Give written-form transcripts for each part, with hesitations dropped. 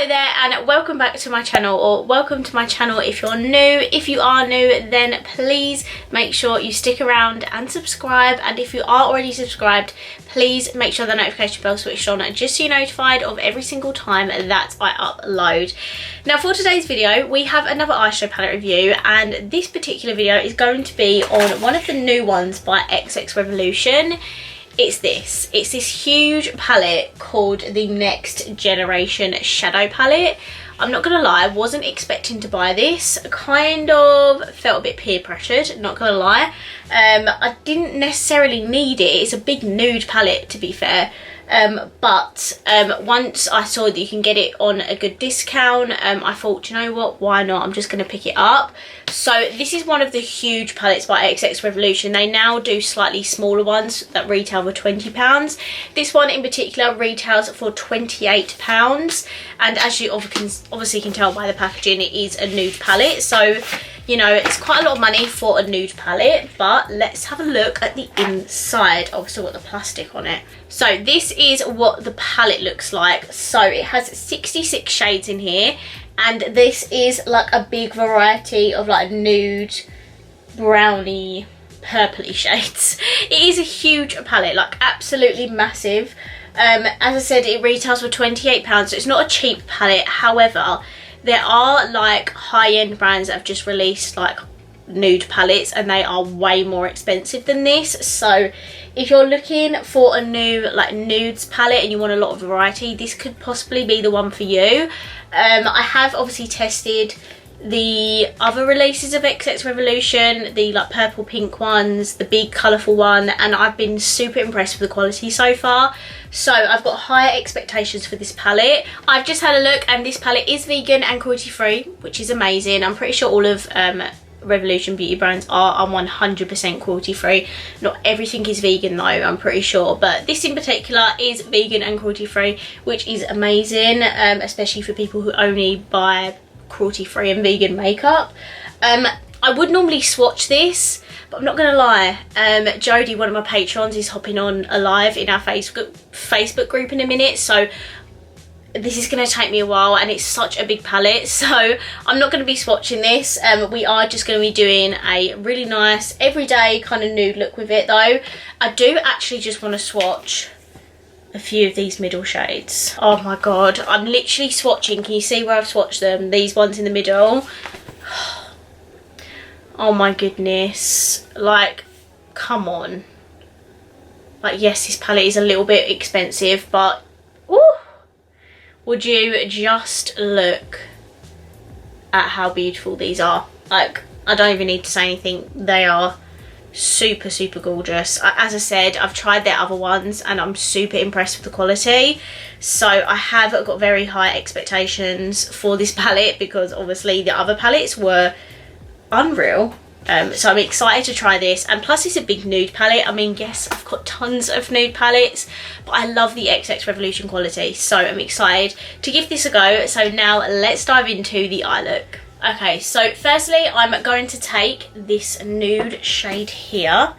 Hello there and welcome back to my channel, or welcome to my channel if you're new. If you are new, then please make sure you stick around and subscribe, and if you are already subscribed, please make sure the notification bell switched on just so you're notified of every single time that I upload. Now for today's video we have another eyeshadow palette review, and this particular video is going to be on one of the new ones by XXREVOLUTION. It's this huge palette called the Next Generation Shadow Palette. I'm not gonna lie, I wasn't expecting to buy this. Kind of felt a bit peer pressured, not gonna lie. I didn't necessarily need it. It's a big nude palette, to be fair. But once I saw that you can get it on a good discount, I thought, you know what, why not? I'm just going to pick it up. So this is one of the huge palettes by XXREVOLUTION. They now do slightly smaller ones that retail for £20. This one in particular retails for £28. And as you obviously can tell by the packaging, it is a nude palette. So, you know, it's quite a lot of money for a nude palette, but let's have a look at the inside. Oh, I've still got the plastic on it. So this is what the palette looks like. So it has 66 shades in here, and this is like a big variety of like nude, browny, purpley shades. It is a huge palette, like absolutely massive. As I said, it retails for £28, so it's not a cheap palette. However, there are like high-end brands that have just released like nude palettes, and they are way more expensive than this. So if you're looking for a new like nudes palette and you want a lot of variety, this could possibly be the one for you. I have obviously tested the other releases of XXREVOLUTION, the like purple pink ones, the big colourful one, and I've been super impressed with the quality so far. So I've got higher expectations for this palette. I've just had a look, and this palette is vegan and cruelty free, which is amazing. I'm pretty sure all of Revolution beauty brands are 100% cruelty free. Not everything is vegan though, I'm pretty sure, but this in particular is vegan and cruelty free, which is amazing, especially for people who only buy cruelty free and vegan makeup. I would normally swatch this, but I'm not gonna lie, Jodie, one of my patrons, is hopping on a live in our Facebook group in a minute, so this is going to take me a while, and it's such a big palette, so I'm not going to be swatching this. We are just going to be doing a really nice everyday kind of nude look with it though. I do actually just want to swatch a few of these middle shades. Oh my god, I'm literally swatching. Can you see where I've swatched them? These ones in the middle. Oh my goodness, like come on. Like yes, this palette is a little bit expensive, but ooh, would you just look at how beautiful these are. Like, I don't even need to say anything. They are super, super gorgeous. As I said, I've tried their other ones and I'm super impressed with the quality. So I have got very high expectations for this palette, because obviously the other palettes were unreal. So I'm excited to try this, and plus it's a big nude palette. I mean, yes, I've got tons of nude palettes, but I love the XXREVOLUTION quality, so I'm excited to give this a go. So now let's dive into the eye look. Okay, so firstly I'm going to take this nude shade here,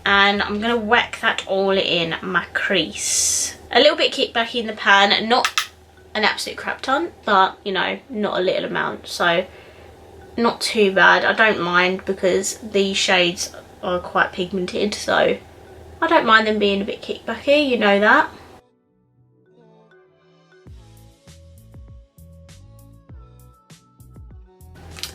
and I'm going to whack that all in my crease. A little bit kickbacky in the pan, not an absolute crap ton, but you know, not a little amount, so not too bad. I don't mind, because these shades are quite pigmented, so I don't mind them being a bit kickbacky, you know that.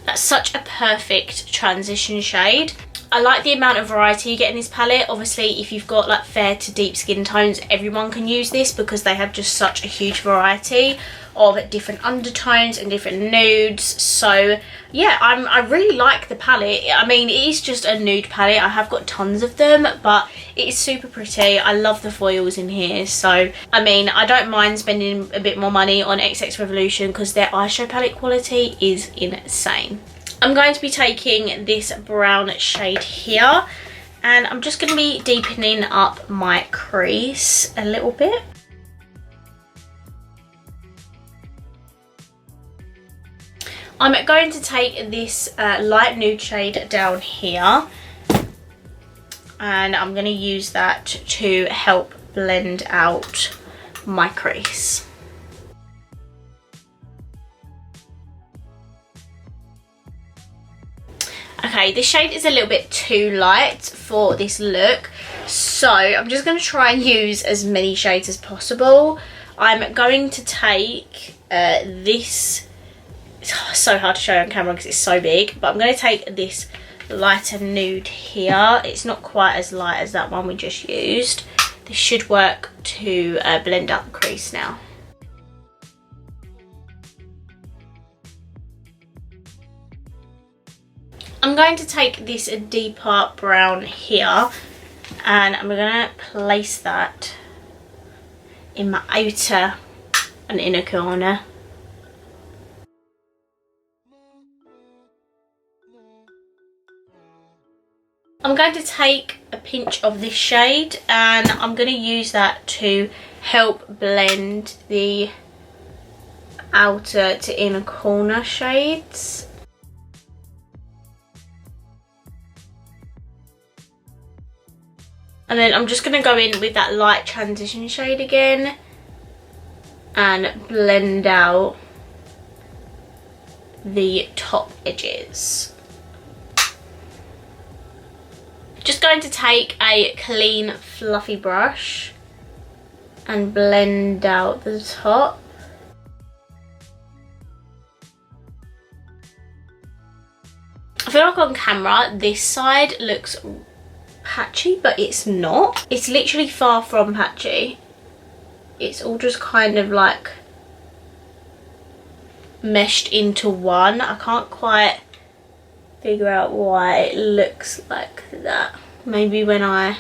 That's such a perfect transition shade. I like the amount of variety you get in this palette. Obviously, if you've got like fair to deep skin tones, everyone can use this, because they have just such a huge variety of different undertones and different nudes. So yeah, I really like the palette. I mean, it is just a nude palette. I have got tons of them, but it is super pretty. I love the foils in here. So I mean, I don't mind spending a bit more money on XXREVOLUTION, because their eyeshadow palette quality is insane. I'm going to be taking this brown shade here, and I'm just going to be deepening up my crease a little bit. I'm going to take this light nude shade down here, and I'm going to use that to help blend out my crease. Okay, this shade is a little bit too light for this look, so I'm just going to try and use as many shades as possible. I'm going to take this, it's so hard to show on camera because it's so big, but I'm going to take this lighter nude here. It's not quite as light as that one we just used. This should work to blend out the crease now. I'm going to take this deeper brown here and I'm going to place that in my outer and inner corner. I'm going to take a pinch of this shade and I'm going to use that to help blend the outer to inner corner shades. And then I'm just going to go in with that light transition shade again and blend out the top edges. Just going to take a clean fluffy brush and blend out the top. I feel like on camera this side looks patchy, but it's not. It's literally far from patchy. It's all just kind of like meshed into one. I can't quite figure out why it looks like that. Maybe when I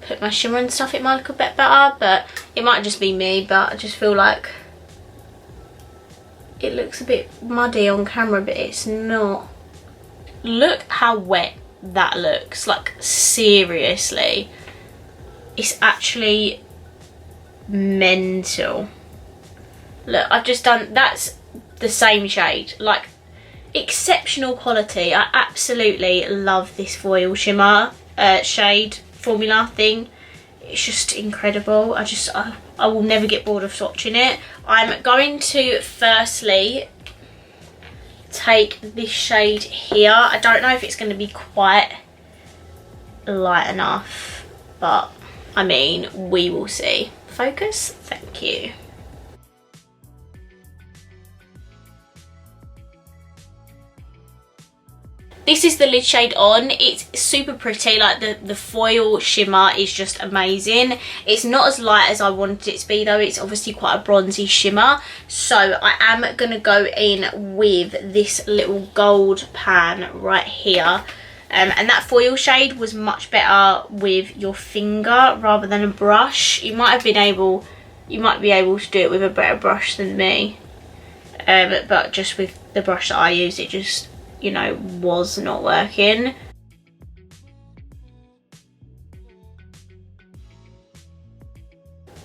put my shimmer and stuff it might look a bit better, but it might just be me, but I just feel like it looks a bit muddy on camera, but it's not. Look how wet that looks, like seriously, it's actually mental. Look, I've just done, that's the same shade, like exceptional quality. I absolutely love this foil shimmer shade formula thing. It's just incredible. I will never get bored of swatching it. I'm going to firstly take this shade here. I don't know if it's going to be quite light enough, but I mean, we will see. Focus, thank you. This is the lid shade on. It's super pretty, like the foil shimmer is just amazing. It's not as light as I wanted it to be though. It's obviously quite a bronzy shimmer. So I am gonna go in with this little gold pan right here. And that foil shade was much better with your finger rather than a brush. You might be able to do it with a better brush than me. But just with the brush that I use, it just, you know, was not working.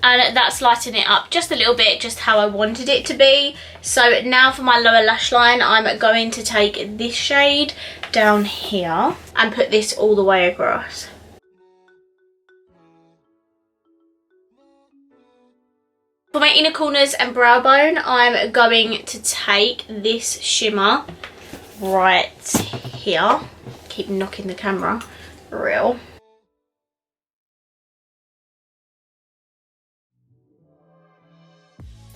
And that's lightening it up just a little bit, just how I wanted it to be. So now for my lower lash line, I'm going to take this shade down here and put this all the way across. For my inner corners and brow bone, I'm going to take this shimmer right here. Keep knocking the camera, real.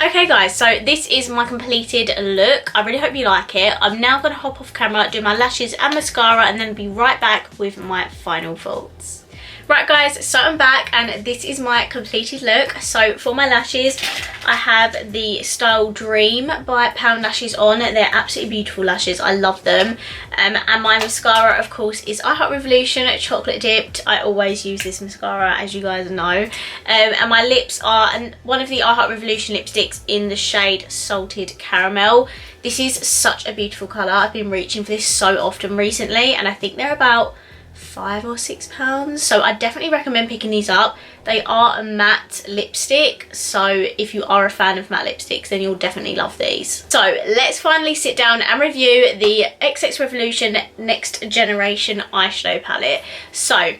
Okay guys, so this is my completed look. I really hope you like it. I'm now going to hop off camera, do my lashes and mascara, and then be right back with my final thoughts. Right guys, so I'm back and this is my completed look. So for my lashes, I have the Style Dream by Pound Lashes on. They're absolutely beautiful lashes, I love them. And my mascara, of course, is EYESHADOW Chocolate Dipped. I always use this mascara, as you guys know. And my lips are one of the EYESHADOW lipsticks in the shade Salted Caramel. This is such a beautiful colour. I've been reaching for this so often recently, and I think they're about £5 or £6, so I definitely recommend picking these up. They are a matte lipstick, so if you are a fan of matte lipsticks, then you'll definitely love these. So let's finally sit down and review the XXREVOLUTION Next Generation eyeshadow palette. So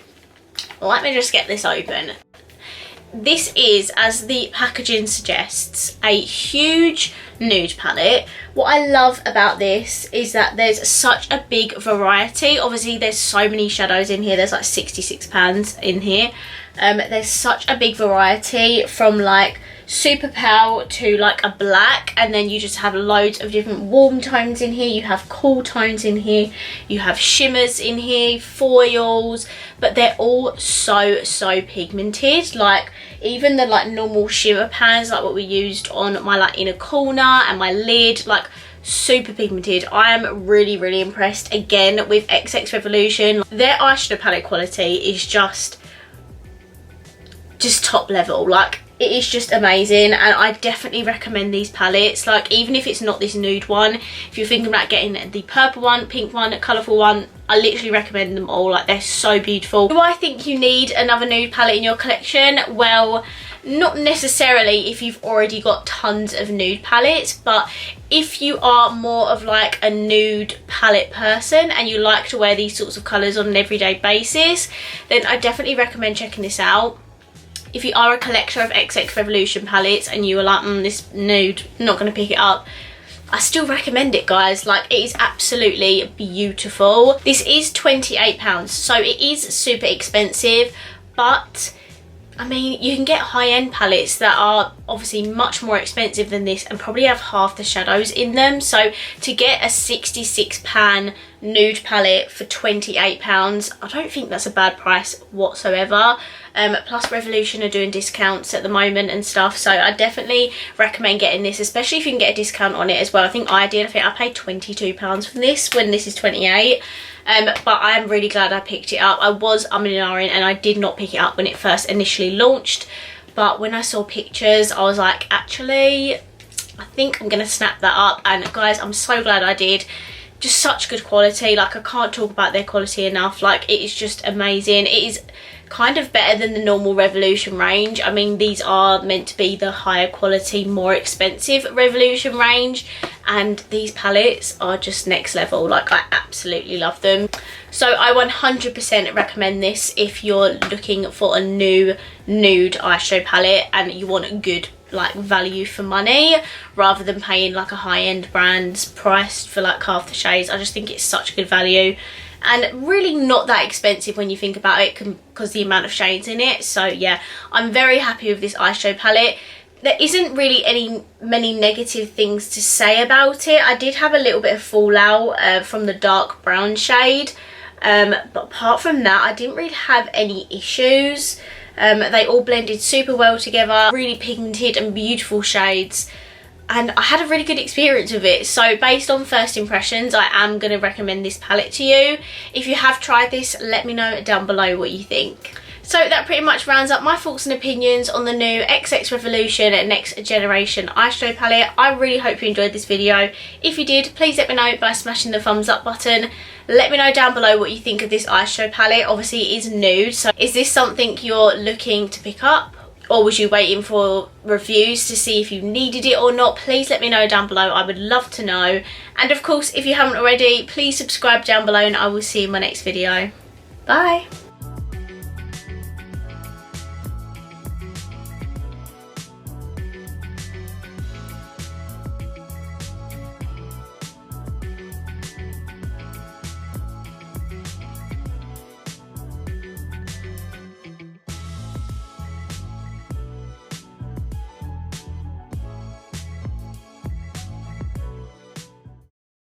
let me just get this open. this is, as the packaging suggests, a huge nude palette. What I love about this is that there's such a big variety. Obviously there's so many shadows in here, there's like 66 pans in here. There's such a big variety, from like super pale to like a black, and then you just have loads of different warm tones in here, you have cool tones in here, you have shimmers in here, foils, but they're all so pigmented. Like even the like normal shimmer pans, like what we used on my like inner corner and my lid, like super pigmented. I am really impressed again with XXREVOLUTION. Their eyeshadow palette quality is just top level. Like it is just amazing, and I definitely recommend these palettes. Like even if it's not this nude one, if you're thinking about getting the purple one, pink one, colourful one, I literally recommend them all. Like they're so beautiful. Do I think you need another nude palette in your collection? Well, not necessarily if you've already got tons of nude palettes, but if you are more of like a nude palette person and you like to wear these sorts of colours on an everyday basis, then I definitely recommend checking this out. If you are a collector of XXREVOLUTION palettes and you are like, this nude, I'm not going to pick it up, I still recommend it, guys. Like it is absolutely beautiful. This is £28, so it is super expensive, but I mean, you can get high-end palettes that are obviously much more expensive than this and probably have half the shadows in them. So to get a 66 pan nude palette for £28, I don't think that's a bad price whatsoever. Plus Revolution are doing discounts at the moment and stuff, so I definitely recommend getting this, especially if you can get a discount on it as well. I think I did. I think I paid £22 for this when this is 28. But I'm really glad I picked it up. I was umming and ahhing and I did not pick it up when it first initially launched, but when I saw pictures I was like, actually I think I'm gonna snap that up. And guys, I'm so glad I did. Just such good quality. Like I can't talk about their quality enough. Like it is just amazing. It is kind of better than the normal Revolution range. I mean, these are meant to be the higher quality, more expensive Revolution range, and these palettes are just next level. Like I absolutely love them. So I 100% recommend this if you're looking for a new nude eyeshadow palette and you want a good like value for money rather than paying like a high-end brand's price for like half the shades. I just think it's such good value and really not that expensive when you think about it, because the amount of shades in it. So yeah, I'm very happy with this eyeshadow palette. There isn't really many negative things to say about it. I did have a little bit of fallout from the dark brown shade, but apart from that I didn't really have any issues. They all blended super well together, really pigmented and beautiful shades, and I had a really good experience with it. So based on first impressions, I am going to recommend this palette to you. If you have tried this, let me know down below what you think. So that pretty much rounds up my thoughts and opinions on the new XXREVOLUTION Next Generation eyeshadow palette. I really hope you enjoyed this video. If you did, please let me know by smashing the thumbs up button. Let me know down below what you think of this eyeshadow palette. Obviously it is nude, so is this something you're looking to pick up? Or was you waiting for reviews to see if you needed it or not? Please let me know down below. I would love to know. And of course, if you haven't already, please subscribe down below and I will see you in my next video. Bye!